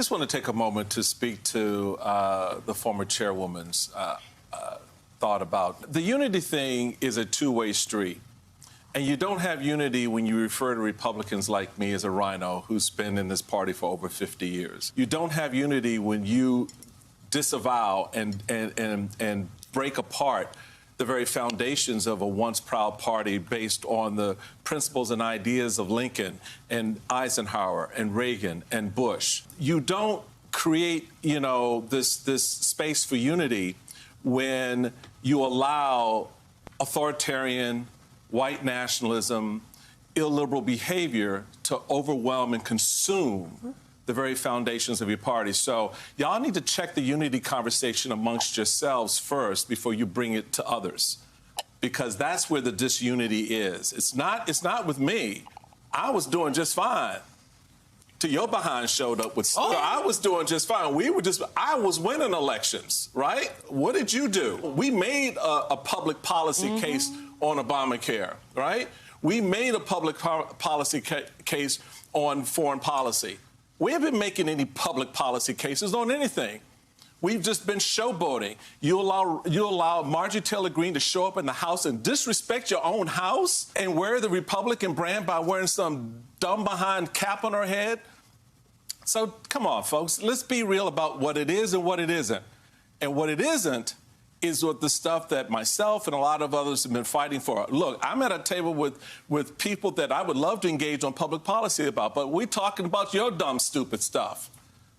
I just want to take a moment to speak to the former chairwoman's thought about the unity thing is a two-way street. And you don't have unity when you refer to Republicans like me as a rhino who's been in this party for over 50 years. You don't have unity when you disavow and break apart the very foundations of a once proud party based on the principles and ideas of Lincoln and Eisenhower and Reagan and Bush. You don't create, this space for unity when you allow authoritarian, white nationalism, illiberal behavior to overwhelm and consume the very foundations of your party. So y'all need to check the unity conversation amongst yourselves first before you bring it to others, because that's where the disunity is. It's not with me. I was doing just fine. Till your behind showed up with Steele. I was doing just fine. I was winning elections, right? What did you do? We made a public policy case on Obamacare, right? We made a public policy case on foreign policy. We haven't been making any public policy cases on anything. We've just been showboating. You allow Marjorie Taylor Greene to show up in the House and disrespect your own house and wear the Republican brand by wearing some dumb behind cap on her head. So come on, folks. Let's be real about what it is and what it isn't. And what it isn't is what the stuff that myself and a lot of others have been fighting for. Look, I'm at a table with people that I would love to engage on public policy about, but we're talking about your dumb, stupid stuff,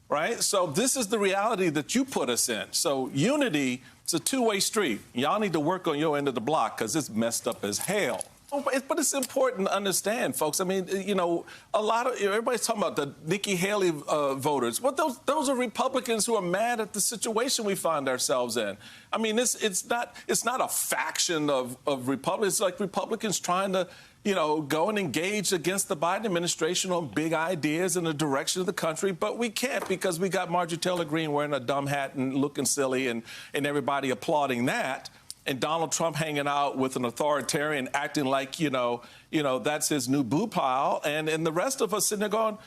right? So this is the reality that you put us in. So unity, it's a two-way street. Y'all need to work on your end of the block because it's messed up as hell. But it's important to understand, folks. I mean, everybody's talking about the Nikki Haley voters. Well, those are Republicans who are mad at the situation we find ourselves in. I mean, it's not a faction of Republicans. It's like Republicans trying to, go and engage against the Biden administration on big ideas in the direction of the country. But we can't because we got Marjorie Taylor Greene wearing a dumb hat and looking silly and everybody applauding that. And Donald Trump hanging out with an authoritarian, acting like, that's his new boo pile. And the rest of us sitting there going,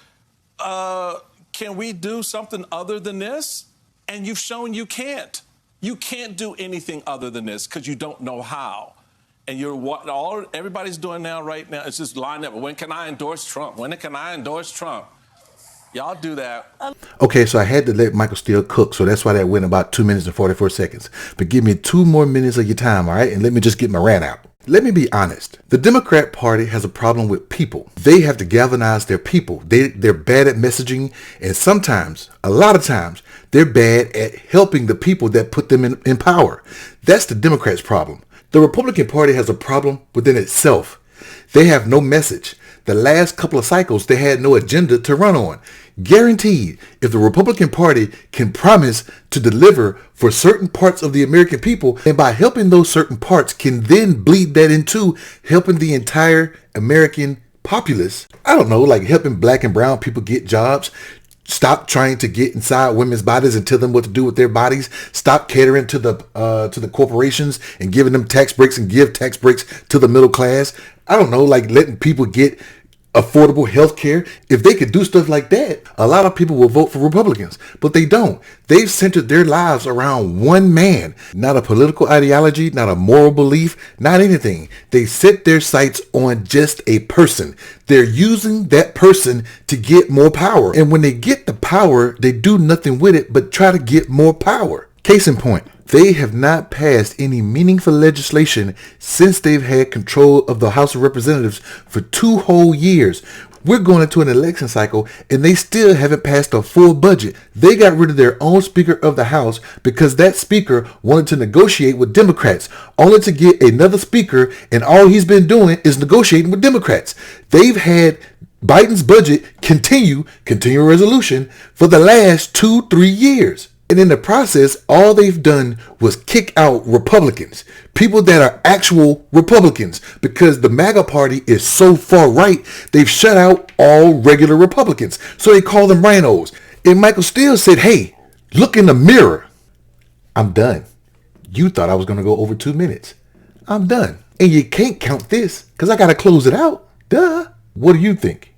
can we do something other than this? And you've shown you can't. You can't do anything other than this because you don't know how. And everybody's doing right now is just line up. When can I endorse Trump? When can I endorse Trump? Y'all do that. Okay, so I had to let Michael Steele cook, so that's why that went about 2 minutes and 44 seconds. But give me 2 more minutes of your time, all right? And let me just get my rant out. Let me be honest. The Democrat Party has a problem with people. They have to galvanize their people. They're bad at messaging, and sometimes, a lot of times, they're bad at helping the people that put them in power. That's the Democrats' problem. The Republican Party has a problem within itself. They have no message. The last couple of cycles, they had no agenda to run on. Guaranteed, if the Republican Party can promise to deliver for certain parts of the American people, and by helping those certain parts can then bleed that into helping the entire American populace, I don't know, like helping black and brown people get jobs, stop trying to get inside women's bodies and tell them what to do with their bodies, stop catering to the corporations and giving them tax breaks and give tax breaks to the middle class. I don't know, like letting people get affordable health care. If they could do stuff like that, a lot of people will vote for Republicans, but they don't. They've centered their lives around one man, not a political ideology, not a moral belief, not anything. They set their sights on just a person. They're using that person to get more power. And when they get the power, they do nothing with it but try to get more power. Case in point, they have not passed any meaningful legislation since they've had control of the House of Representatives for 2 whole years. We're going into an election cycle and they still haven't passed a full budget. They got rid of their own Speaker of the House because that Speaker wanted to negotiate with Democrats, only to get another Speaker, and all he's been doing is negotiating with Democrats. They've had Biden's budget continuing resolution for the last 2-3 years. And in the process, all they've done was kick out Republicans, people that are actual Republicans, because the MAGA party is so far right, they've shut out all regular Republicans. So they call them rhinos. And Michael Steele said, hey, look in the mirror. I'm done. You thought I was going to go over 2 minutes. I'm done. And you can't count this because I got to close it out. Duh. What do you think?